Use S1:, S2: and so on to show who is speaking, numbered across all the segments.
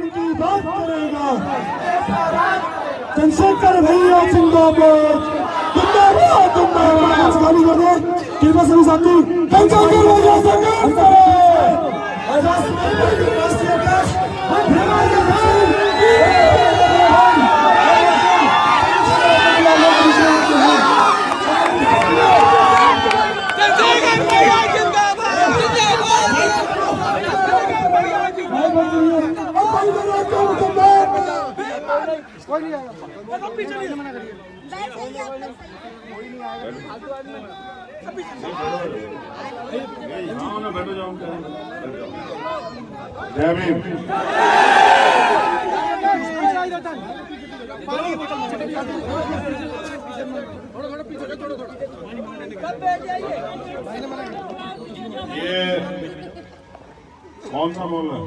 S1: की बात करेगा चंद्रशेखर भैया जिंदाबाद जिंदाबाद जिंदाबाद। खाली कर दे कृपया सभी साथी चंद्रशेखर भैया
S2: जय भीम। ये कौन सा बोल रहा है?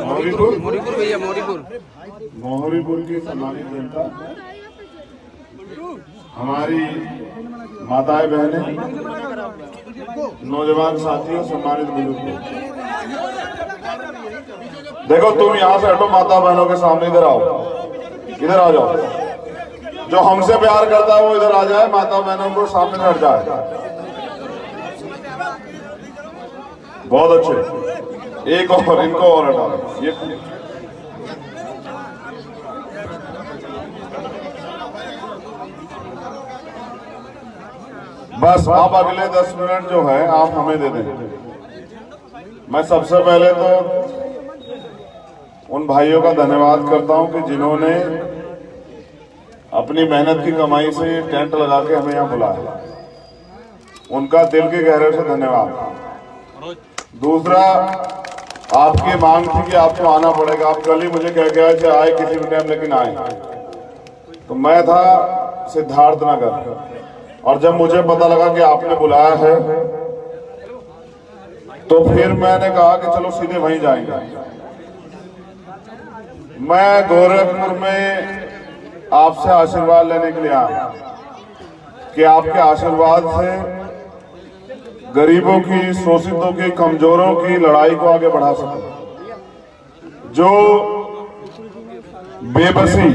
S2: मोहरीपुर भैया, मोहरीपुर की सम्मानित जनता, हमारी माताएं बहनें, नौजवान साथियों, सम्मानित बुजुर्गों, देखो तुम यहाँ से हटो, माता बहनों के सामने इधर आओ, इधर आ जाओ। जो हमसे प्यार करता है वो इधर आ जाए, माता बहनों को सामने हट जाए। बहुत अच्छे, एक और इनको और हटा। ये बस आप अगले 10 मिनट जो है आप हमें दे दें। मैं सबसे पहले तो उन भाइयों का धन्यवाद करता हूं कि जिन्होंने अपनी मेहनत की कमाई से टेंट लगा के हमें यहाँ बुलाया, उनका दिल के गहरे से धन्यवाद। दूसरा, आपकी मांग थी कि आपको आना पड़ेगा, आप कल ही मुझे कह गया कि आए किसी भी टाइम, लेकिन आए। तो मैं था सिद्धार्थ नगर, और जब मुझे पता लगा कि आपने बुलाया है तो फिर मैंने कहा कि चलो सीधे वहीं जाएंगे। मैं गोरखपुर में आपसे आशीर्वाद लेने के लिए आया कि आपके आशीर्वाद से गरीबों की, शोषितों की, कमजोरों की लड़ाई को आगे बढ़ा सके। जो बेबसी,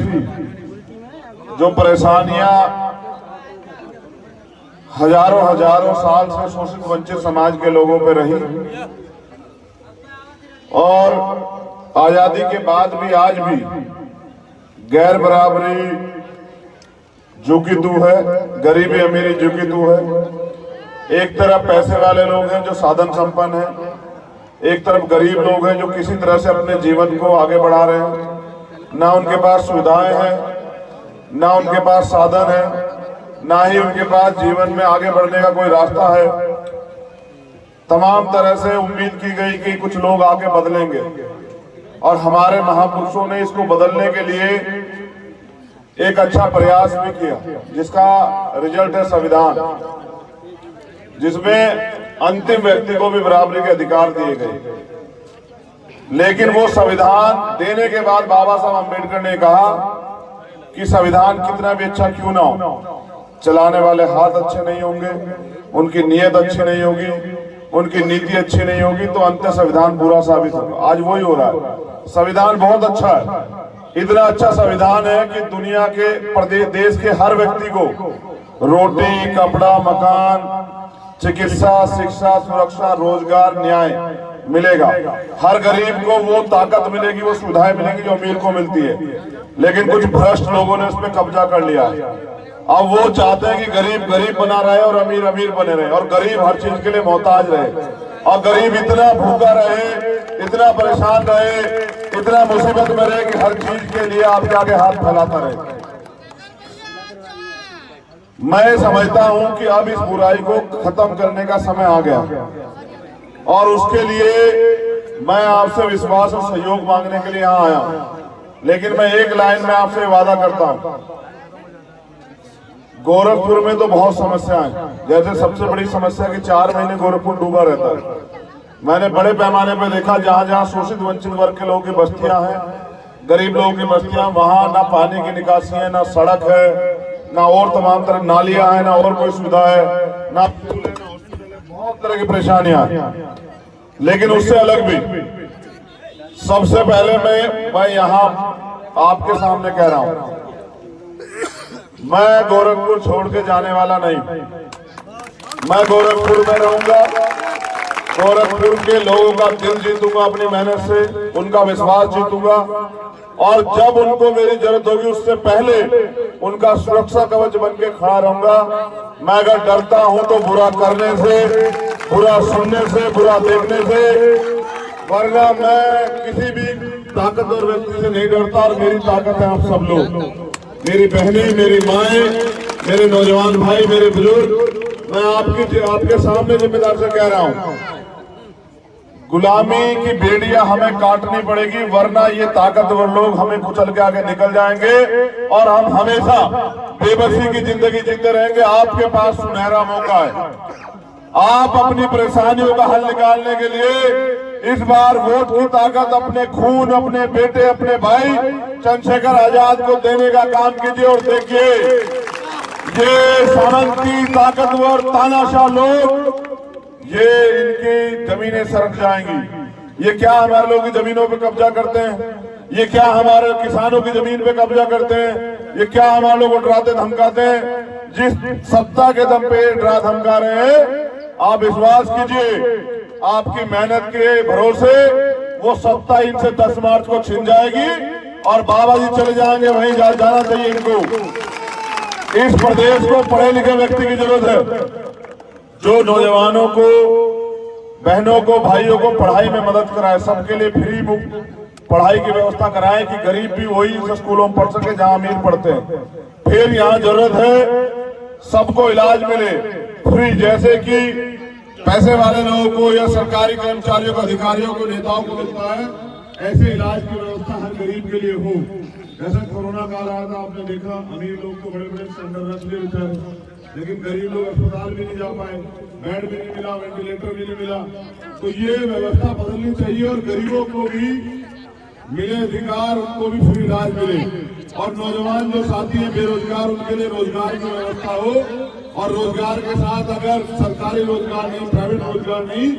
S2: जो परेशानियां हजारों साल से शोषित वंचित समाज के लोगों पे रही, और आजादी के बाद भी आज भी गैर बराबरी जो कि तू है, गरीबी अमीरी जो कि तू है। एक तरफ पैसे वाले लोग हैं जो साधन संपन्न हैं, एक तरफ गरीब लोग हैं जो किसी तरह से अपने जीवन को आगे बढ़ा रहे हैं। ना उनके पास सुविधाएं हैं, ना उनके पास साधन है, ना ही उनके पास जीवन में आगे बढ़ने का कोई रास्ता है। तमाम तरह से उम्मीद की गई कि कुछ लोग आके बदलेंगे, और हमारे महापुरुषों ने इसको बदलने के लिए एक अच्छा प्रयास भी किया, जिसका रिजल्ट है संविधान, जिसमें अंतिम व्यक्ति को भी बराबरी के अधिकार दिए गए। लेकिन वो संविधान देने के बाद बाबा साहब अम्बेडकर ने कहा कि संविधान कितना भी अच्छा क्यों ना हो, चलाने वाले हाथ अच्छे नहीं होंगे, उनकी नीयत अच्छी नहीं होगी, उनकी नीति अच्छी नहीं होगी, तो अंत संविधान बुरा साबित होगा। आज वही हो रहा है। संविधान बहुत अच्छा है, इतना अच्छा संविधान है कि दुनिया के प्रदेश, देश के हर व्यक्ति को रोटी, कपड़ा, मकान, चिकित्सा, शिक्षा, सुरक्षा, रोजगार, न्याय मिलेगा। हर गरीब को वो ताकत मिलेगी, वो सुविधाएं मिलेंगी जो अमीर को मिलती है। लेकिन कुछ भ्रष्ट लोगों ने उस पर कब्जा कर लिया है। अब वो चाहते हैं कि गरीब गरीब बना रहे और अमीर अमीर बने रहे, और गरीब हर चीज के लिए मोहताज रहे, और गरीब इतना भूखा रहे, इतना परेशान रहे, इतना मुसीबत में रहे कि हर चीज के लिए आपके आगे हाथ फैलाता रहे। मैं समझता हूं कि अब इस बुराई को खत्म करने का समय आ गया, और उसके लिए मैं आपसे विश्वास और सहयोग मांगने के लिए यहाँ आया। लेकिन मैं एक लाइन में आपसे वादा करता हूं, गोरखपुर में तो बहुत समस्याएं हैं। जैसे सबसे बड़ी समस्या कि 4 महीने गोरखपुर डूबा रहता है। मैंने बड़े पैमाने पर देखा, जहां जहां शोषित वंचित वर्ग के लोगों की बस्तियां हैं, गरीब लोगों की बस्तियां, वहां ना पानी की निकासी है, ना सड़क है, ना और तमाम तरह नालियां हैं, ना और कोई सुविधा है, ना बहुत तरह की परेशानियां। लेकिन उससे अलग भी सबसे पहले मैं यहाँ आपके सामने कह रहा हूं, मैं गोरखपुर छोड़ के जाने वाला नहीं। मैं गोरखपुर में रहूंगा, गोरखपुर के लोगों का दिल जीतूंगा अपनी मेहनत से, उनका विश्वास जीतूंगा, और जब उनको मेरी जरूरत होगी उससे पहले उनका सुरक्षा कवच बन के खड़ा रहूंगा। मैं अगर डरता हूं तो बुरा करने से, बुरा सुनने से, बुरा देखने से, वरना मैं किसी भी ताकतवर व्यक्ति से नहीं डरता। और मेरी ताकत है आप सब लोग, मेरी बहनें, मेरी माएं, मेरे नौजवान भाई, मेरे बुजुर्ग। मैं आपके सामने जिम्मेदार से कह रहा हूं, गुलामी की बेड़ियां हमें काटनी पड़ेगी, वरना ये ताकतवर लोग हमें कुचल के आगे निकल जाएंगे और हम हमेशा बेबसी की जिंदगी जीते रहेंगे। आपके पास सुनहरा मौका है, आप अपनी परेशानियों का हल निकालने के लिए इस बार वोट की ताकत अपने खून, अपने बेटे, अपने भाई चंद्रशेखर आजाद को देने का काम कीजिए। और देखिए, ये सामंती ताकतवर तानाशाह लोग, ये इनकी जमीनें सरक जाएंगी। ये क्या हमारे लोगों की जमीनों पे कब्जा करते हैं? ये क्या हमारे किसानों की जमीन पे कब्जा करते हैं? ये क्या हमारे लोग डराते धमकाते हैं? जिस सत्ता के दम पे डरा धमका रहे हैं, आप विश्वास कीजिए, आपकी मेहनत के भरोसे वो सत्ता इनसे 10 मार्च को छिन जाएगी और बाबा जी चले जाएंगे। वहीं जाना चाहिए इनको। इस प्रदेश को पढ़े लिखे व्यक्ति की जरूरत है, जो नौजवानों को, बहनों को, भाइयों को पढ़ाई में मदद कराए, सबके लिए फ्री मुफ्त पढ़ाई की व्यवस्था कराए कि गरीब भी वही स्कूलों में पढ़ सके जहां अमीर पढ़ते हैं। फिर यहाँ जरूरत है सबको इलाज मिले फ्री, जैसे कि पैसे वाले लोगों को या सरकारी कर्मचारियों को, अधिकारियों को, नेताओं को मिलता है, ऐसे इलाज की व्यवस्था हर गरीब के लिए हो। जैसा कोरोना काल आया था, आपने देखा अमीर लोग को बड़े बड़े सेंटर रख लिए बेचारे, लेकिन गरीब लोग अस्पताल भी नहीं जा पाए, बेड भी नहीं मिला, वेंटिलेटर भी नहीं मिला। तो ये व्यवस्था बदलनी चाहिए और गरीबों को भी मिले अधिकार, उनको भी फ्री इलाज मिले। और नौजवान जो साथी हैं बेरोजगार, उनके लिए रोजगार की व्यवस्था हो, और रोजगार के साथ अगर सरकारी रोजगार नहीं, प्राइवेट रोजगार नहीं,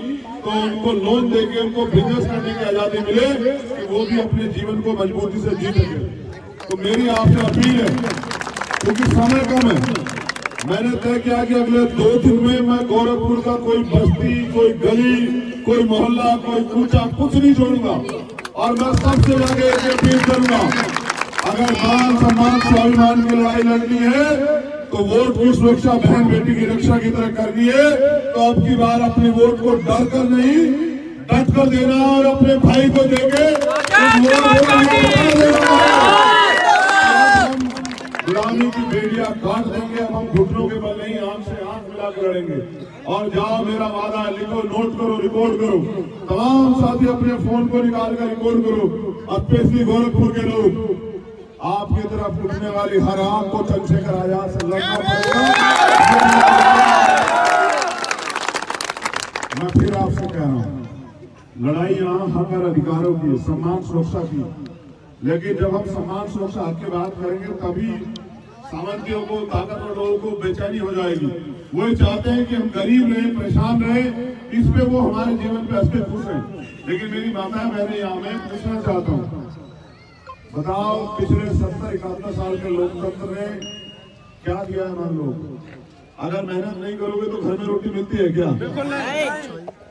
S2: तो उनको लोन देके उनको बिजनेस करने की आजादी मिले कि वो भी अपने जीवन को मजबूती से जी सके। तो मेरी आपसे अपील है, क्योंकि समय कम है, मैंने तय किया कि अगले 2 दिन में मैं गोरखपुर का कोई बस्ती, कोई गली, कोई मोहल्ला, कोई कूचा कुछ नहीं छोड़ूंगा। और मैं सबसे आगे एक अपील करूंगा, अगर मान सम्मान स्वाभिमान की लड़ाई लड़नी है तो वोट की सुरक्षा बहन बेटी की रक्षा की तरह करनी है। तो अब की बार अपने वोट को डर कर नहीं, डट कर देना और अपने भाई को देके गुलामी की बेड़ियां काट देंगे। अब हम घुटनों के बल नहीं, आंख से आंख मिला कर लड़ेंगे। और जाओ, मेरा वादा है, लिखो, नोट करो, रिकॉर्ड करो, तमाम साथी अपने फोन को निकाल कर रिकॉर्ड करो। स्पेशली गोरखपुर के लोग, आपकी तरफ उठने वाली हर आंख को चंद्रशेखर आजाद से लड़ना पड़ेगा। मैं फिर आपसे कह रहा हूं, लड़ाई यहाँ हक और अधिकारों की, सम्मान सुरक्षा की, लेकिन जब हम सम्मान सुरक्षा हक की बात करेंगे तभी सामंतियों को, ताकतवर लोगों को बेचैनी हो जाएगी। वो चाहते हैं कि हम गरीब रहे, परेशान रहे, इस पे वो हमारे जीवन पे हंस के खुश हैं। लेकिन मेरी माताएं बहनें, यहाँ मैं पूछना चाहता हूँ, बताओ पिछले 70-71 साल के लोकतंत्र ने क्या दिया है हमारे लोग? अगर मेहनत नहीं करोगे तो घर में रोटी मिलती है क्या? बिल्कुल नहीं।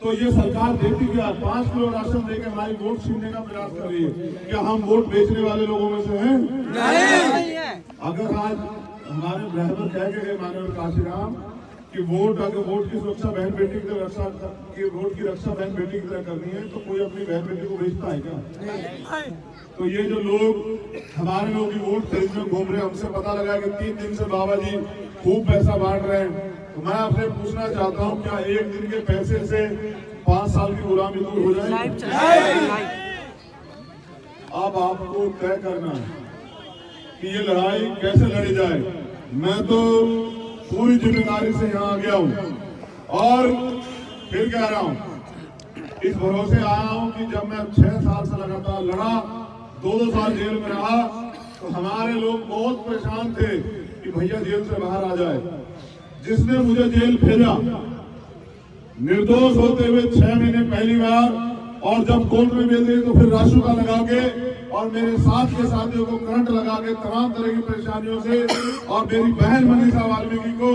S2: तो ये सरकार देती क्या? 5 किलो राशन देकर हमारी वोट छीनने का प्रयास कर रही है। क्या हम वोट बेचने वाले लोगों में से हैं? नहीं। अगर आज हमारे रहबर कह के गए माननीय काशीराम कि वोट, अगर वोट की सुरक्षा बहन बेटी की रक्षा, वोट की रक्षा बहन बेटी की तरह करनी है, तो कोई अपनी बहन बेटी को बेचता है क्या? तो ये जो लोग हमारे लोग की वोट खरीदने घूम रहे हैं, हमसे पता लगा कि 3 दिन से बाबा जी खूब पैसा बांट रहे हैं। तो मैं आपसे पूछना चाहता हूँ, क्या एक दिन के पैसे से 5 साल की गुलामी दूर हो जाएगी? अब आपको तय करना है कि ये लड़ाई कैसे लड़ी जाए। मैं तो पूरी जिम्मेदारी से यहाँ आ गया हूँ और फिर कह रहा हूँ, इस भरोसे आया हूँ कि जब मैं 6 साल से लगातार लड़ा, 2-2 साल जेल में रहा, तो हमारे लोग बहुत परेशान थे कि भैया जेल से बाहर आ जाए। जिसने मुझे जेल भेजा, निर्दोष होते हुए 6 महीने पहली बार और जब कोर्ट में मिल रही तो फिर राशु का लगा के और मेरे साथ के साथियों को करंट लगा के तमाम तरह की परेशानियों से, और मेरी बहन मनीषा वाल्मीकि को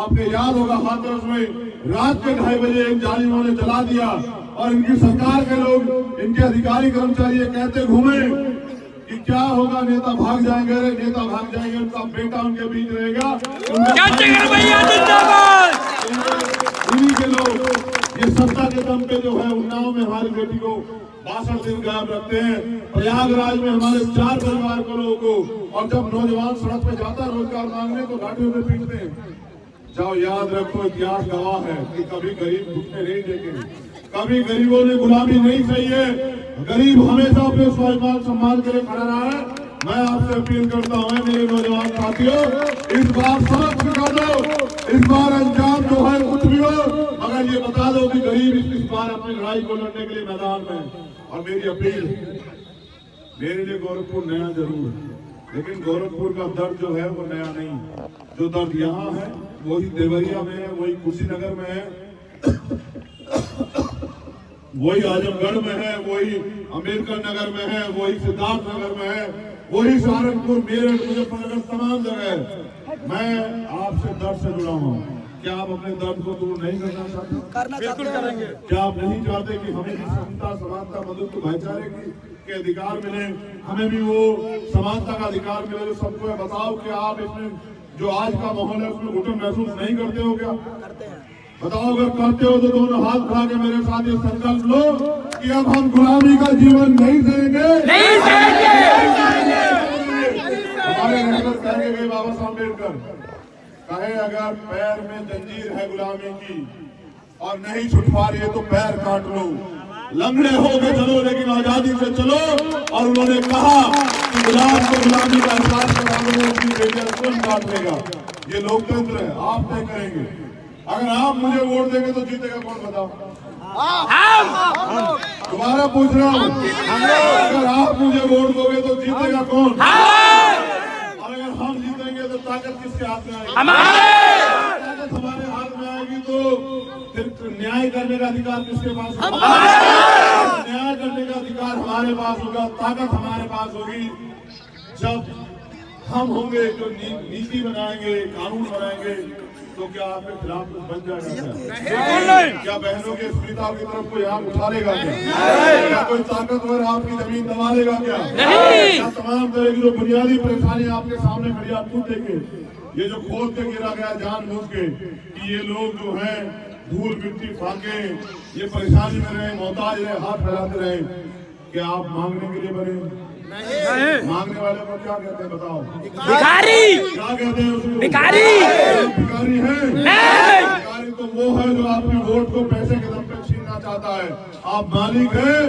S2: आपने याद होगा हाथरस में रात के 2:30 बजे इन जालिमों ने जला दिया, और इनकी सरकार के लोग, इनके अधिकारी कर्मचारी ये कहते घूमे कि क्या होगा, नेता भाग जाएंगे, नेता भाग जाएंगे, उनका बेटा उनके बीच रहेगा। उन्हीं के लोग ये सत्ता के दम पे जो है उन्नाव में हमारी बेटी को 62 दिन गायब रखते हैं, प्रयागराज में हमारे 4 परिवार के लोगों को, और जब नौजवान सड़क पे जाता रोजगार मांगने तो लाठियों से पीटते हैं। जाओ याद रखो, इतिहास गवाह है कि कभी गरीब भूखे नहीं देखे, कभी गरीबों ने गुलामी नहीं सही है, गरीब हमेशा अपने स्वाभिमान सम्मान के लिए खड़ा रहा है। मैं आपसे अपील करता हूँ मेरे नौजवान साथियों, इस बार सबक सिखा दो, इस बार अंजाम जो है कुछ भी हो, मगर ये बता दो कि गरीब इस बार अपनी लड़ाई को लड़ने के लिए मैदान में। और मेरी अपील, मेरे लिए गोरखपुर नया जरूर है, लेकिन गोरखपुर का दर्द जो है वो नया नहीं, जो दर्द यहाँ है वही देवरिया में है, वही कुशीनगर में है, वही आजमगढ़ में है, वही अम्बेडकर नगर में है, वही सिद्धार्थ नगर में है, वही सहारनपुर, मेरठ, मुजफ्फरनगर, तमाम जगह है। मैं आपसे दर्द से जुड़ा हूँ। क्या आप अपने दर्द को दूर नहीं करना चाहते? बिल्कुल करेंगे। क्या आप नहीं चाहते कि हमें भी समता, समानता, मधुत्व, भाईचारे के अधिकार मिले, हमें भी वो समानता का अधिकार मिले जो सबको है? बताओ कि आप इसमें जो आज का माहौल है उसमें घुटन महसूस नहीं करते हो क्या? बताओ, अगर करते हो तो दोनों हाथ उठा के मेरे साथ ये संकल्प लो कि अब हम गुलामी का जीवन नहीं जिएंगे, नहीं जिएंगे। हमारे नेता कहेंगे गए बाबा साहब अम्बेडकर, कहे अगर पैर में जंजीर है गुलामी की और नहीं छुटवा रही है तो पैर काट लो, लंगड़े हो के चलो लेकिन आजादी से चलो। और उन्होंने कहा कि गुलाम को गुलामी का एहसास कराने उसकी बेटियां कौन काट लेगा? ये लोकतंत्र है, आप तय करेंगे। अगर आप मुझे वोट देंगे तो जीतेगा कौन? बताओ। दोबारा पूछ रहा हूँ, अगर आप मुझे वोट दोगे तो जीतेगा कौन? और अगर हम जीतेंगे तो ताकत किसके हाथ में आएगी? ताकत हमारे हाथ में आएगी तो फिर न्याय करने का अधिकार किसके पास होगा? न्याय करने का अधिकार हमारे पास होगा, ताकत हमारे पास होगी जब हम होंगे जो नीति बनाएंगे, कानून बनाएंगे। तो क्या आपके खिलाफ कुछ बन जाएगा? क्या बहनों के स्पीता की तरफ कोई हाथ उठा लेगा क्या? कोई ताकतवर आपकी जमीन दबा लेगा क्या? तमाम तरह की जो बुनियादी परेशानी आपके सामने खड़ी, आप खुद देखिए, ये जो खोद के गिरा गया जानबूझ के कि ये लोग जो है धूल मिट्टी फाके ये परेशानी में रहे, मोहताज रहे, हाथ फैलाते रहे। क्या आप मांगने के लिए बने? मांगने वाले को क्या कहते हैं बताओ? भिखारी। क्या कहते हैं उसको? भिखारी। भिखारी है? भिखारी तो वो है जो आपके वोट को पैसे के दम पे छीनना चाहता है। आप मालिक हैं,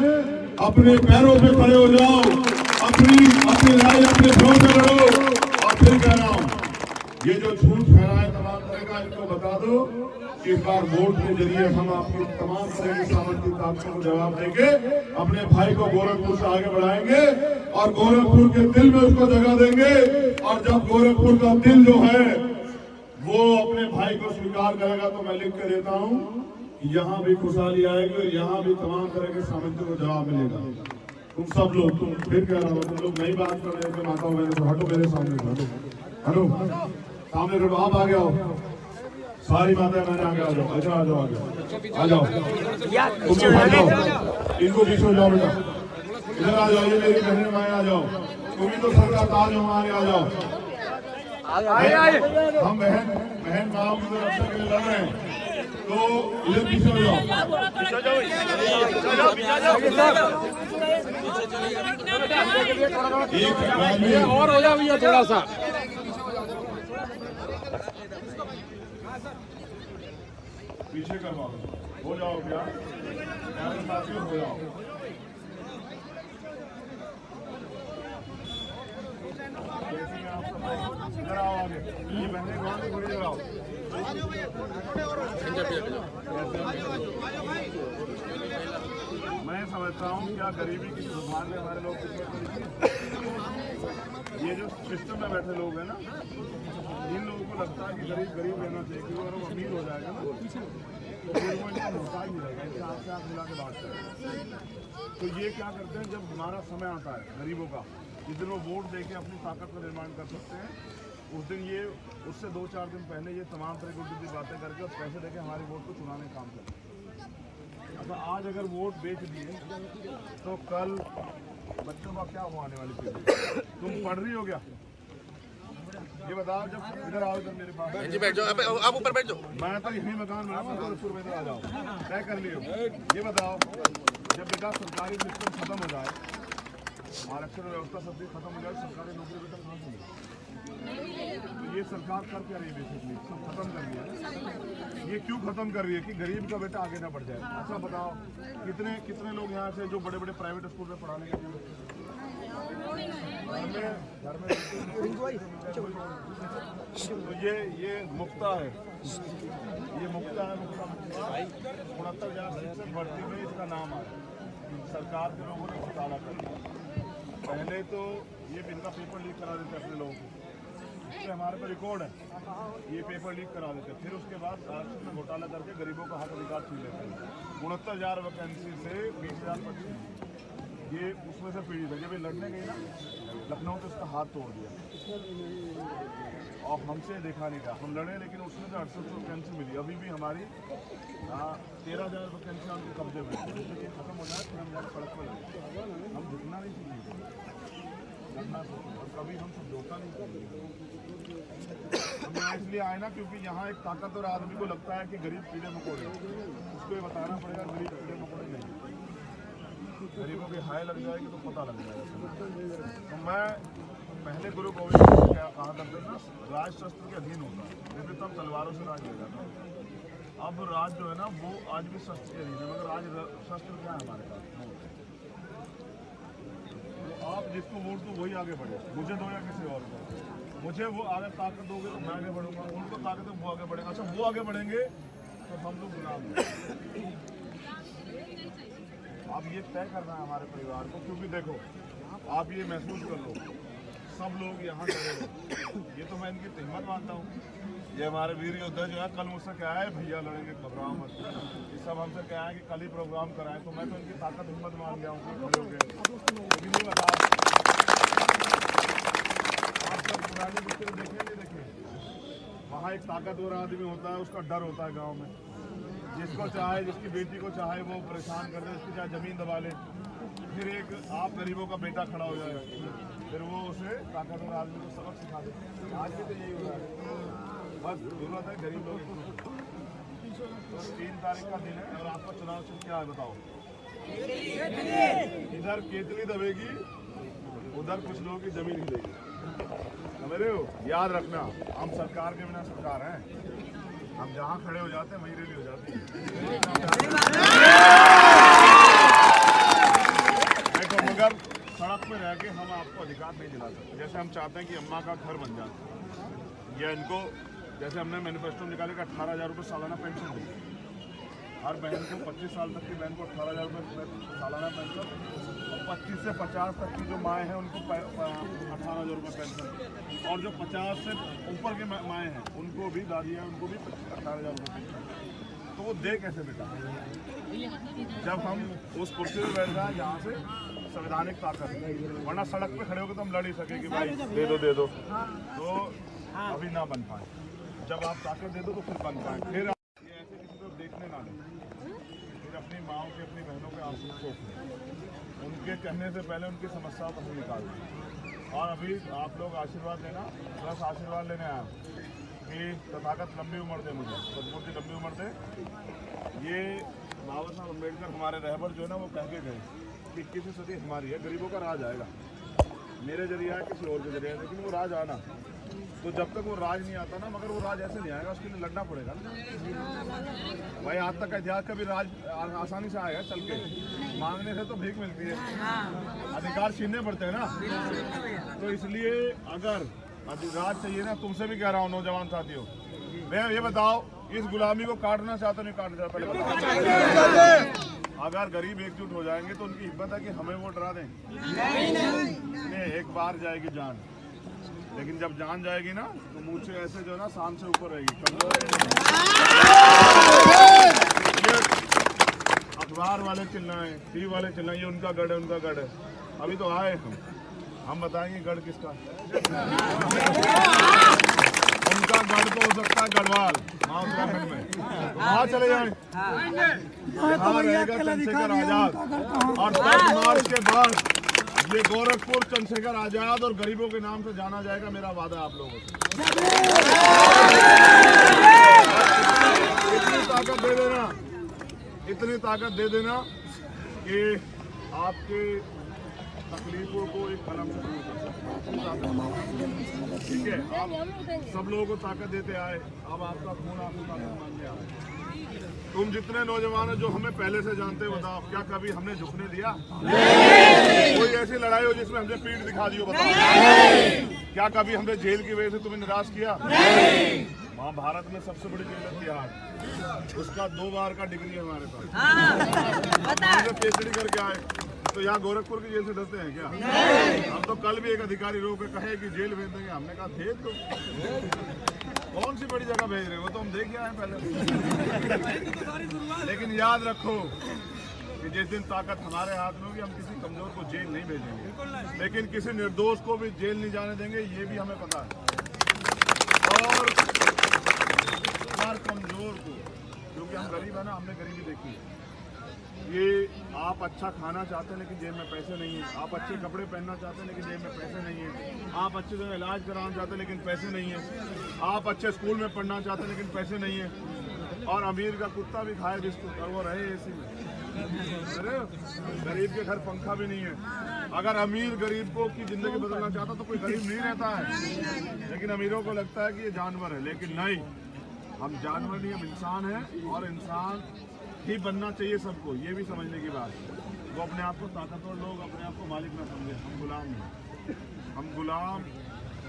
S2: अपने पैरों पे खड़े हो जाओ, अपनी लड़ाई अपने जोर से लड़ो। और फिर कह रहा हूँ, ये जो झूठ फैलाए तमाम तरह का, इनको बता दो कि इस बार वोट के जरिए हम आपकी तमाम तरह की सामर्थ्य ताकतों को जवाब देंगे, अपने भाई को गोरखपुर से आगे बढ़ाएंगे और गोरखपुर के दिल में उसको जगह देंगे। और जब गोरखपुर का दिल जो है वो अपने भाई को स्वीकार करेगा तो मैं लिख के देता हूँ कि यहाँ भी खुशहाली आएगी और यहाँ भी तमाम तरह के सामर्थ्य को जवाब मिलेगा। तुम सब लोग, तुम फिर कह रहा हो, तुम लोग नई बात कर रहे थे, माता बहनों से हटो मेरे सामने, हटो सामने हटो, आप आ गया हो सारी माताएं, मैंने आगे आ जाओ, अच्छा आ जाओ, आ जाओ, तुम लोग आ जाओ, इनको पीछे हो जाओ बेटा, इधर आ जाओ, ये मेरी बहनें माएं आ जाओ, तुम ही तो सरकार ताज हो हमारे, आ जाओ। हम बहन माओ की रक्षा के लिए लड़ रहे हैं, तो इधर पीछे हो जाओ,
S3: और हो जाओ भैया थोड़ा सा
S2: पीछे करवाओ, हो जाओ क्या साथियों, हो जाओ। इधर आओ आगे, ये बहने कौन सी थोड़ी लगाओ। मैं समझता हूँ क्या गरीबी की भगवान ने हमारे लोग, ये जो सिस्टम में बैठे लोग हैं ना, इन लोगों को लगता है कि गरीब रहना चाहिए, क्योंकि वो अमीर हो जाएगा ना। बुजुर्गों इनका मोहताज नहीं रहेगा, इनसे आँख से आँख मिला के बात करें। तो ये क्या करते हैं, जब हमारा समय आता है गरीबों का, जिस दिन वो वोट दे के अपनी ताकत का निर्माण कर सकते हैं, उस दिन ये उससे 2-4 दिन पहले ये तमाम तरह की उल्टी बातें करके और पैसे देके हमारी वोट को चुनाने का काम करते हैं। अच्छा, आज अगर वोट बेच दिए तो कल बच्चों का क्या हो आने वाली पीढ़ी? तुम पढ़ रही हो क्या? ये बताओ, जब इधर आओ, इधर मेरे पास
S3: बैठ जाओ, आप ऊपर बैठ जाओ।
S2: मैं तो यही मकान बना तो रसूल में इधर आ जाओ, तय कर लियो। ये बताओ, जब बेटा सरकारी सिस्टम खत्म हो जाए, आरक्षण व्यवस्था सब भी खत्म हो जाए, सरकारी नौकरी बेटा कहाँ से मिले? तो ये सरकार कर क्या रही है? बेसिकली सब खत्म कर रही है। ये क्यों खत्म कर रही है? कि गरीब का बेटा आगे ना बढ़ जाए। अच्छा बताओ, कितने लोग यहाँ से जो बड़े बड़े प्राइवेट स्कूल में पढ़ाने के लिए घर में तो ये मुक्ता है, ये मुक्ता है, 69,000 शिक्षक भर्ती में इसका नाम आया। सरकार के लोगों ने घोटाला कर दिया। पहले तो ये इनका पेपर लीक करा देते अपने लोगों को, इससे हमारे पर रिकॉर्ड है, ये पेपर लीक करा देते। फिर उसके बाद आरक्षण में घोटाला करके गरीबों का हक अधिकार छीन लेते हैं। 69,000 वैकेंसी से 20,000 पच्चीस, ये उसमें से पीड़ित है। जब ये लड़ने गई ना लखनऊ तो उसका हाथ तोड़ दिया और हमसे देखा नहीं था। हम लड़े, लेकिन उसमें तो 68 वैकेंसी मिली। अभी भी हमारी 13,000 वैकेंसी उनके कब्जे में, ये खत्म हो जाए फिर हम जाकर सड़क पर लड़ेंगे। हम झुकना नहीं चाहिए, लड़ना चाहिए, और कभी हम समझौता नहीं करेंगे। हम यहाँ इसलिए आए ना क्योंकि यहाँ एक ताकतवर आदमी को लगता है कि गरीब कीड़े मकोड़े, उसको ये बताना पड़ेगा गरीब कीड़े मकोड़े नहीं, गरीबों की हाय लग जाएगी तो पता लग जाएगा। तो मैं पहले गुरु गोविंद सिंह को क्या कहा करते ना, राज शस्त्र के अधीन होता है, जैसे तब तलवारों से राज ले जाता है। अब राज जो है ना वो आज भी शस्त्र के अधीन है, मगर आज शस्त्र क्या है हमारे पास? तो आप जिसको वोट दो वही आगे बढ़े, मुझे दो या किसी और को। मुझे वो आगे ताकत दोगे तो मैं आगे बढ़ूंगा, उनको ताकत है वो आगे बढ़ेगा। अच्छा, वो आगे बढ़ेंगे तो हम लोग गुलाम हैं। अब ये तय करना है हमारे परिवार को, क्योंकि देखो आप ये महसूस कर लो, सब लोग यहाँ खड़े हो, ये तो मैं इनकी हिम्मत मानता हूँ। ये हमारे वीर योद्धा जो है, कल मुझसे क्या है, भैया लड़ेंगे घबराओ मत, ये सब हमसे क्या है कि कल ही प्रोग्राम कराएं। तो मैं तो इनकी ताकत हिम्मत मान गया हूँ खड़े हो गए। लेकिन ये बताओ, आप सब पुरानी पिक्चर देखे नहीं देखे? वहाँ एक ताकतवर आदमी होता है, उसका डर होता है गाँव में, जिसको चाहे, जिसकी बेटी को चाहे वो परेशान कर दे, उसकी चाहे ज़मीन दबा ले। फिर एक आप गरीबों का बेटा खड़ा हो जाएगा, फिर वो उसे ताकतवर आदमी को सबक सिखा दे। आज भी तो यही हो रहा है, बस जरूरत है गरीब लोग। तो 3 तारीख का दिन है और आपका चुनाव चिन्ह क्या है बताओ? इधर केतली दबेगी, उधर कुछ लोगों की जमीन हिलेगी। समझ रहे हो? याद रखना, हम सरकार के बिना सरकार हैं, हम जहाँ खड़े हो जाते हैं वहीं रेली हो जाती है। देखो, मगर सड़क पे रह के हम आपको अधिकार नहीं दिला सकते। जैसे हम चाहते हैं कि अम्मा का घर बन जाए, या इनको जैसे हमने मैनिफेस्टो निकाले कि 18,000 रुपये सालाना पेंशन देंगे हर बहन को, 25 साल तक की बहन को 18,000 रुपये सालाना पेंशन, और 25 से 50 तक की जो माएँ हैं उनको 18,000 रुपये पेंशन, और जो 50 से ऊपर के माएँ हैं उनको भी, दादियाँ उनको भी 18,000 रुपये पेंशन। तो वो दे कैसे बेटा, जब हम उस कुर्सी में बैठ जाए जहाँ से संवैधानिक ताकत है, वरना सड़क पे खड़े होकर तो हम लड़ ही सके कि भाई दे दो दे दो, तो अभी ना बन पाए। जब आप ताकत दे दो तो फिर बन पाए। फिर ये ऐसे किसी को देखने ना दें, फिर अपनी माँओं के, अपनी बहनों के आंसू सोच लें, उनके कहने से पहले उनकी समस्याओं को हम निकाल दें। और अभी आप लोग आशीर्वाद देना, बस आशीर्वाद लेने आया कि तथागत लंबी उम्र दे, मुझे सदगुरु जी लंबी उम्र दे। ये बाबा साहब अम्बेडकर हमारे रहबर जो है ना वो कह के गए कि 21वीं सदी हमारी है, गरीबों का राज आएगा, मेरे जरिए है किसी और के जरिए है, लेकिन वो राज आना। तो जब तक वो राज नहीं आता ना, मगर वो राज ऐसे नहीं आएगा, उसके लिए लड़ना पड़ेगा ना भाई। आज तक का इतिहास कभी राज आसानी से आएगा चल के, मांगने से तो भीख मिलती है, अधिकार छीनने पड़ते हैं ना। तो इसलिए अगर राज चाहिए ना, तुमसे भी कह रहा हूँ नौजवान साथियों, मैं ये बताओ, इस गुलामी को काटना चाहते नहीं काट जाए, पहले बताओ। अगर गरीब एकजुट हो जाएंगे तो उनकी हिम्मत है कि हमें वो डरा दें? नहीं, एक बार जाएगी जान, लेकिन जब जान जाएगी ना तो मुझसे ऐसे जो है ना शान से ऊपर रहेगी। अखबार वाले चिल्लाएं, टीवी वाले चिल्लाएं, ये उनका गढ़ है, उनका गढ़ है। अभी तो आए हम बताएंगे गढ़ किसका। उनका गढ़ तो हो सकता है गढ़वाल वहाँ उत्तराखंड में, वहाँ चले जाए। यहाँ रहेगा चंद्रशेखर आजाद, और 10 मार्च के बाद ये गोरखपुर चंद्रशेखर आजाद और गरीबों के नाम से जाना जाएगा। मेरा वादा आप लोगों से। इतनी ताकत दे देना, इतनी ताकत दे देना कि आपके तकलीफों को एक कलम से दूर कर सकते। ठीक है, आप सब लोगों को ताकत देते आए, अब आपका खून आपको ताकत मांगने आए। तुम जितने नौजवान हैं जो हमें पहले से जानते हो, बताओ क्या कभी हमने झुकने दिया? कोई ऐसी लड़ाई हो जिसमें हमने पीठ दिखा दी हो, बताओ? क्या कभी हमने जेल की वजह से तुम्हें निराश किया? महाभारत में सबसे बड़ी जेल है तिहाड़, उसका 2 बार का डिग्री है हमारे पास। PhD करके आए, तो यहाँ गोरखपुर की जेल से डरते हैं क्या? हम तो कल भी एक अधिकारी रोक के कहे कि जेल भेज देंगे, हमने कहा भेज दो, कौन सी बड़ी जगह भेज रहे हो, तो हम देख के आए पहले। लेकिन याद रखो कि जिस दिन ताकत हमारे हाथ में होगी, हम किसी कमजोर को जेल नहीं भेजेंगे, लेकिन किसी निर्दोष को भी जेल नहीं जाने देंगे, ये भी हमें पता है। और हर कमजोर को, क्योंकि हम गरीब है ना, हमने गरीबी देखी है। ये आप अच्छा खाना चाहते हैं लेकिन जेब में पैसे नहीं है, आप अच्छे कपड़े पहनना चाहते हैं लेकिन जेब में पैसे नहीं है, आप अच्छे जगह इलाज कराना चाहते हैं लेकिन पैसे नहीं है, आप अच्छे स्कूल में पढ़ना चाहते हैं लेकिन पैसे नहीं है, और अमीर का कुत्ता भी खाए बिस्कुट और वो रहे एसी में। अरे गरीब के घर पंखा भी नहीं है। अगर अमीर गरीब को की जिंदगी बदलना चाहता तो कोई गरीब नहीं रहता है, लेकिन अमीरों को लगता है कि ये जानवर है, लेकिन नहीं, हम जानवर नहीं, हम इंसान हैं, और इंसान ही बनना चाहिए सबको। ये भी समझने की बात है। वो अपने आप को ताकतवर लोग अपने आप को मालिक ना समझे, हम गुलाम नहीं। हम गुलाम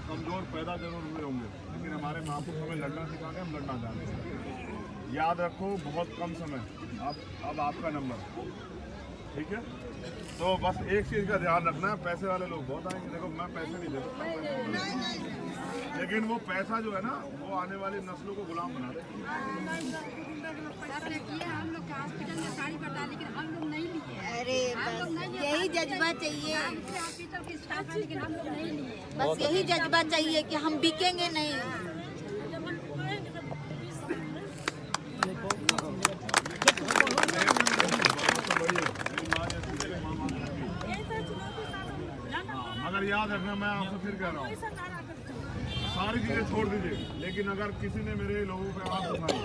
S2: कमजोर पैदा जरूर हुए होंगे, लेकिन हमारे माँ बाप हमें लड़ना सिखा के हम लड़ना जानते हैं। याद रखो, बहुत कम समय, अब आपका नंबर, ठीक है? तो बस एक चीज़ का ध्यान रखना है, पैसे वाले लोग बहुत आएंगे। देखो मैं पैसे नहीं दे सकता, लेकिन वो पैसा जो है ना, वो आने वाली नस्लों को गुलाम बना दे।
S4: हम लोग हॉस्पिटल में साड़ी बता, लेकिन हम लोग नहीं लिए।
S5: अरे बस यही जज्बा चाहिए,
S4: हॉस्पिटल की स्टाफ है, लेकिन हम लोग नहीं लिए।
S5: बस यही जज्बा चाहिए कि हम बिकेंगे नहीं।
S2: मगर याद रखना, मैं आपसे फिर कह रहा हूँ, सारी चीजें छोड़ दीजिए, लेकिन अगर किसी ने मेरे लोगों पे आँख उठाई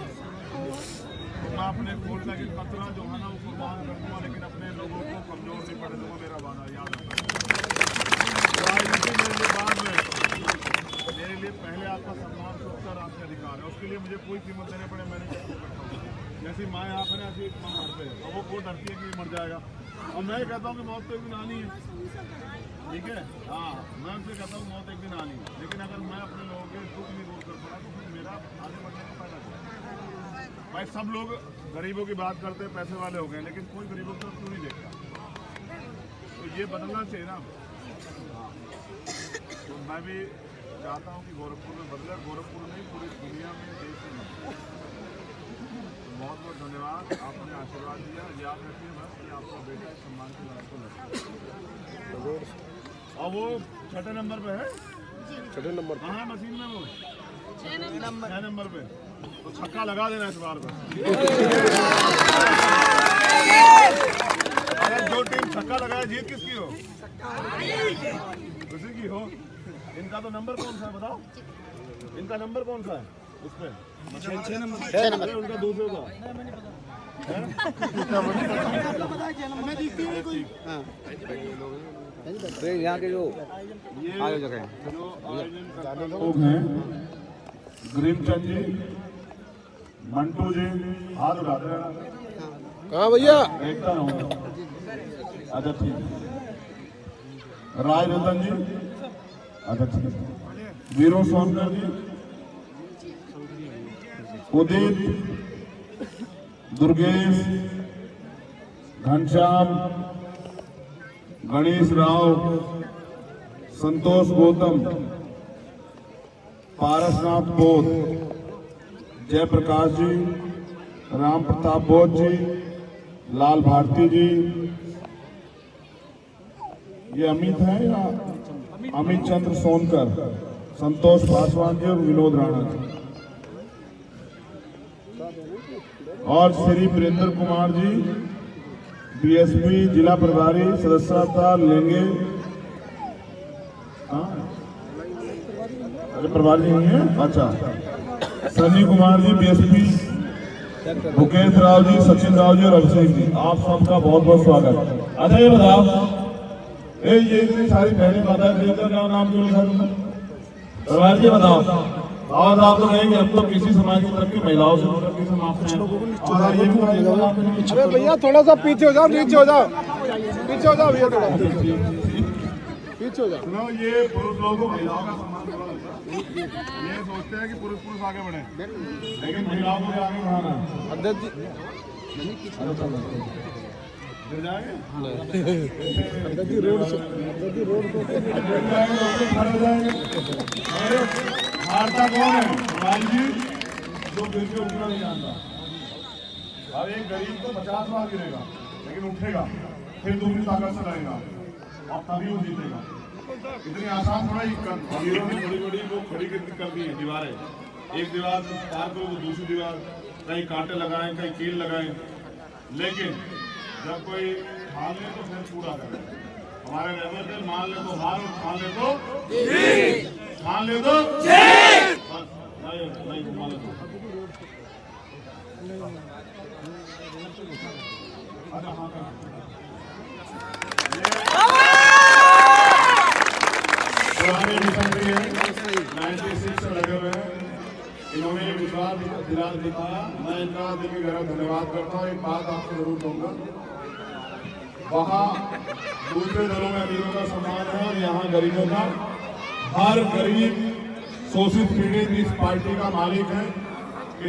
S2: तो मैं अपने खून का एक कतरा जो है ना वो कुर्बान कर दूंगा, लेकिन अपने लोगों को कमजोर नहीं पड़ने दूंगा, मेरा वादा। याद रखना, राजनीति मेरे लिए बाद में, मेरे लिए पहले आपका सम्मान, सुरक्षा, आपके अधिकार है। उसके लिए मुझे कोई कीमत देने पड़े, मैंने करता हूँ। जैसी माँ यहाँ पर ऐसी माँ घर पे है, और वो को डरती है कि मर जाएगा, और मैं कहता हूँ कि मौत तो एक दिन आनी है, ठीक है? हाँ, मैं उनसे कहता हूँ मौत एक दिन आनी है, लेकिन अगर मैं अपने लोगों के दुख नहीं दूर कर पाया तो फिर मेरा आगे बढ़ने का फायदा क्या? भाई सब लोग गरीबों की बात करते हैं, पैसे वाले हो गए, लेकिन कोई गरीबों को क्यों नहीं देखता? तो ये बदलना चाहिए ना। तो मैं भी चाहता हूँ कि गोरखपुर में बदले, गोरखपुर नहीं पूरी दुनिया में, देश में। बहुत बहुत धन्यवाद, आपने आशीर्वाद दिया। याद रखिए बस कि आपका बेटा सम्मान की लड़ाई को लड़ता है, और वो 6 नंबर पे है। 6 नंबर कहाँ है मशीन में? वो 6 नंबर पे, तो छक्का लगा देना इस बार पर। अरे जो टीम छक्का लगाए जीत किसकी हो? किसी की हो। इनका तो नंबर कौन सा है बताओ? इनका नंबर कौन सा है उस पे? 6 नंबर। उनका दूसरे का
S6: तो यहाँ के जो आयोजक
S2: लोग हैं, ग्रीमचंद जी, मंटू जी, हाथ उठाते हैं।
S6: कहाँ भैया?
S2: देखता रहूँ। अच्छा ठीक है। राय रतन जी, अच्छा ठीक है। वीरू सोनकर जी, उदित, दुर्गेश, घनश्याम, गणेश राव, संतोष गौतम, पारसनाथ बोध, जयप्रकाश जी, राम प्रताप बोध जी, लाल भारती जी, ये अमित है या अमित चंद्र सोनकर, संतोष पासवान जी और विनोद राणा जी, और श्री वीरेंद्र कुमार जी बीएसपी जिला प्रभारी सदस्यता लेंगे। अरे प्रभारी नहीं है, अच्छा। सनी कुमार जी बीएसपी, मुकेश राव जी, सचिन राव जी और अभिषेक जी, आप सबका बहुत बहुत स्वागत। अच्छा ये बताओ, ये इतनी सारी बहनें पता है क्या नाम क्यों लिखा तुमने? प्रभारी जी बताओ। और आप तो कहेंगे अब तो किसी समाज की तरफ की महिलाओं से की समाप्त है।
S6: अरे भैया थोड़ा सा पीछे हो जाओ, नीचे हो जाओ, पीछे हो जाओ भैया, थोड़ा पीछे हो जाओ।
S2: सुनो, ये पुरुष लोगों को महिलाओं का सम्मान करना लगता है। ये सोचते हैं कि पुरुष आगे बढ़े, लेकिन महिलाओं को भी आगे बढ़ाना है।
S6: अध्यक्ष जी
S2: गिर जाएंगे
S6: रोड
S2: हारता कौन है? भाई जी, जो गिर के उठना नहीं जानता। अब एक गरीब तो 50 बार गिरेगा लेकिन उठेगा, फिर दूसरी ताकत से लड़ेगा और तभी वो जीतेगा। इतनी आसान थोड़ा ही वीरों ने बड़ी बड़ी वो खड़ी कर दी है दीवारें, एक दीवार पार करो तो दूसरी दीवार, कहीं कांटे लगाएं, कहीं कील लगाएं, लेकिन जब कोई ठान ले तो फिर पूरा करे। हमारे लेवल पे मान ले तो हार, ठान ले तो ठान ले तो बस, नहीं मान ले तो। अच्छा हाँ पुराने मिशन भी है, 96 से लगे हुए हैं। इन्होंने ये विश्वास दिखाया, मैं इनका दिल की गहरा धन्यवाद करता हूँ। एक बात आपको जरूर कहूँगा, वहाँ दूसरे दलों में अमीरों का सम्मान है और यहाँ गरीबों का। हर गरीब शोषित पीड़ित इस पार्टी का मालिक है,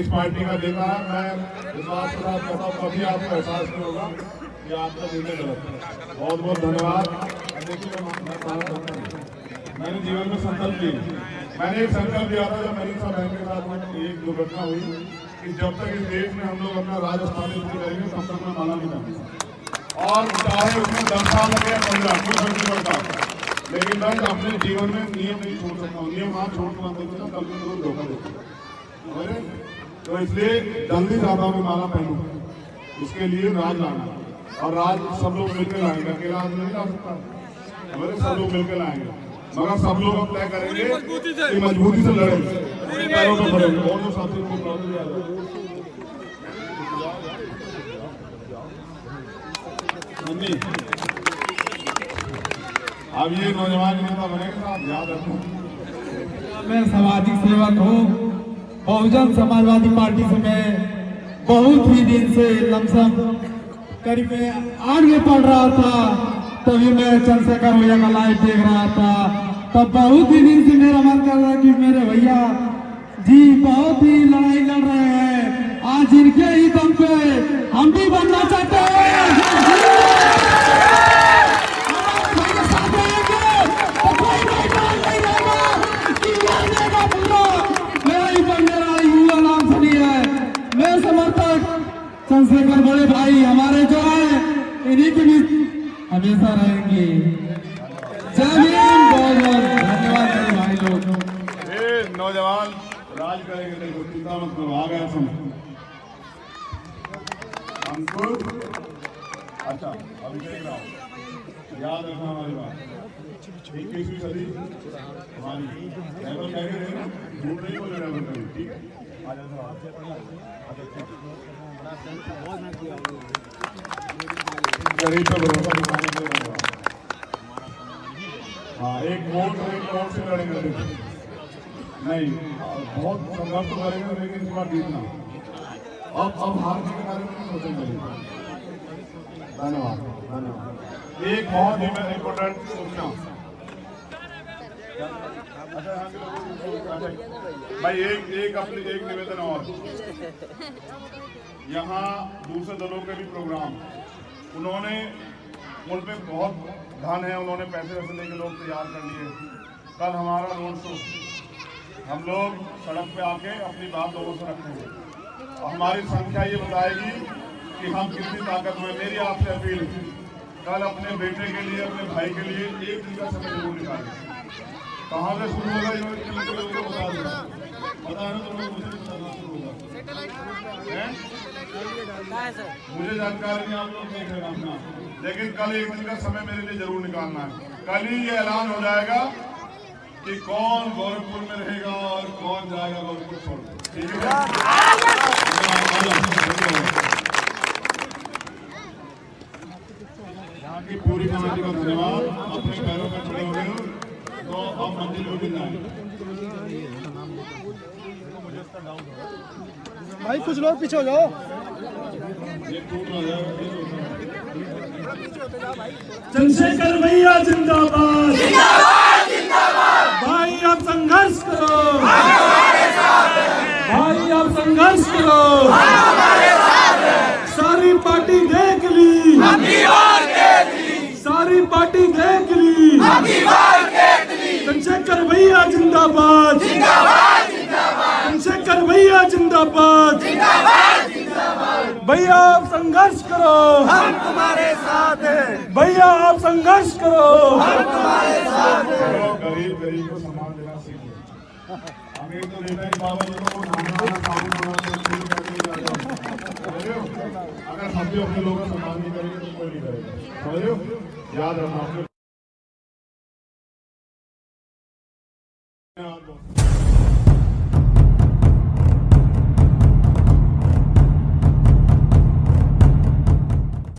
S2: इस पार्टी का नेता है। मैं विश्वास के साथ कहता हूँ, कभी आपको एहसास नहीं होगा कि आपका निर्णय गलत है। बहुत बहुत धन्यवाद। देखिए मैंने जीवन में संकल्प लिया, मैंने एक संकल्प लिया था जब मेरी बहन के साथ एक दुर्घटना हुई कि जब तक इस देश में हम लोग अपना राज स्थापित नहीं करेंगे तब तक मैं माला नहीं दूंगा। और चाहे उसमें 10 साल लगे 15, कोई फर्क नहीं पड़ता, लेकिन मैं अपने जीवन में नियम नहीं छोड़ सकता हूँ। नियम आप छोड़ कर देते ना, कल को धोखा देते। तो इसलिए जल्दी चाहता हूँ मैं माला पहनूं, इसके लिए राज लाना, और राज सब लोग मिलकर लाएंगे, अकेला राज नहीं ला सकता, सब लोग मिलकर लाएंगे। मगर सब लोग अब तय करेंगे कि मजबूती से लड़ेंगे, पैरों पर बढ़ेंगे। और जो साथी को प्रॉब्लम याद है, अब ये नौजवान नेता बनेगा, आप याद रखो।
S1: मैं सामाजिक सेवक हूँ, बहुजन समाजवादी पार्टी से मैं बहुत ही दिन से लमसम करीब 8 में पढ़ रहा था, तभी मैं चंद्रशेखर भैया का लाइव देख रहा था। तब बहुत ही दिन से मेरा मन कर रहा है कि मेरे भैया जी बहुत ही लड़ाई लड़ रहे हैं, आज इनके ही दम पे हम भी बनना चाहते हैं। चंद्रशेखर बड़े भाई हमारे जो है, इन्हीं के भी हमेशा रहेंगे। जय भीम, बहुत बहुत धन्यवाद मेरे भाई लोग।
S2: ये नौजवान राज करेंगे, नहीं चिंता मत करो, आ गया समय। अंकुर, अच्छा अभिषेक राव, याद रखना हमारी बात, 21वीं सदी हमारी लेवल कह के देना, झूठ नहीं बोले लेवल कभी, ठीक है? आ जाओ गरीब पे भरोसा दिखाने के लिए। हाँ, एक वोट से लड़ेंगे नहीं, बहुत संघर्ष तो करेंगे, लेकिन इस बार जीतना। अब हार के बारे में सोचेंगे। धन्यवाद धन्यवाद। एक बहुत ही इम्पोर्टेंट सूचना, भाई एक अपनी एक निवेदन और, यहाँ दूसरे दलों के भी प्रोग्राम, उन्होंने उन पे बहुत धन है, उन्होंने पैसे वैसे लेके लोग तैयार कर लिए। कल हमारा रोड शो, हम लोग सड़क पे आके अपनी बात लोगों से रखेंगे और हमारी संख्या ये बताएगी कि कि हम कितनी ताकतवर हैं। मेरी आपसे अपील, कल अपने बेटे के लिए, अपने भाई के लिए एक दिन का समय जरूर निकालें। कहाँ से शुरू होगा ये लोगों को बता दो, पता है ना तुम लोग, मुझे भी बताना शुरू होगा। मुझे जानकारी नहीं, आप लोग देख लेना अपना, लेकिन कल एक दिन का समय मेरे लिए जरूर निकालना है। कल ही ये ऐलान हो जाएगा कि कौन गोरखपुर में रहेगा और कौन जाएगा गोरखपुर छोड़। ठीक है, यहाँ की पूरी कमेटी का धन्यवाद। अपने पैरों में खड़े हो गए हो तो अब मंदिर में भी जाएंगे।
S6: भाई कुछ लोग पीछे हो जाओ।
S2: ये टूट रहा है।
S1: चंद्रशेखर भैया जिंदाबाद, भाई आप संघर्ष करो, भाई आप संघर्ष करो, सारी पार्टी देख ली, सारी पार्टी देख ली, चंद्रशेखर भैया जिंदाबाद, चंद्रशेखर भैया जिंदाबाद, भैया आप संघर्ष करो, हम तुम्हारे साथ हैं, भैया आप संघर्ष करो, हम तुम्हारे साथ हैं।
S2: गरीब गरीब को सम्मान देना सीखिए। अमीर तो देता है बाबा जी को खाना साबुन बनाना शुरू कर दिया जाता है। अगर हम भी अपने लोगों का सम्मान नहीं करेंगे तो कोई नहीं करेगा। समझ रहे हो? याद रखना।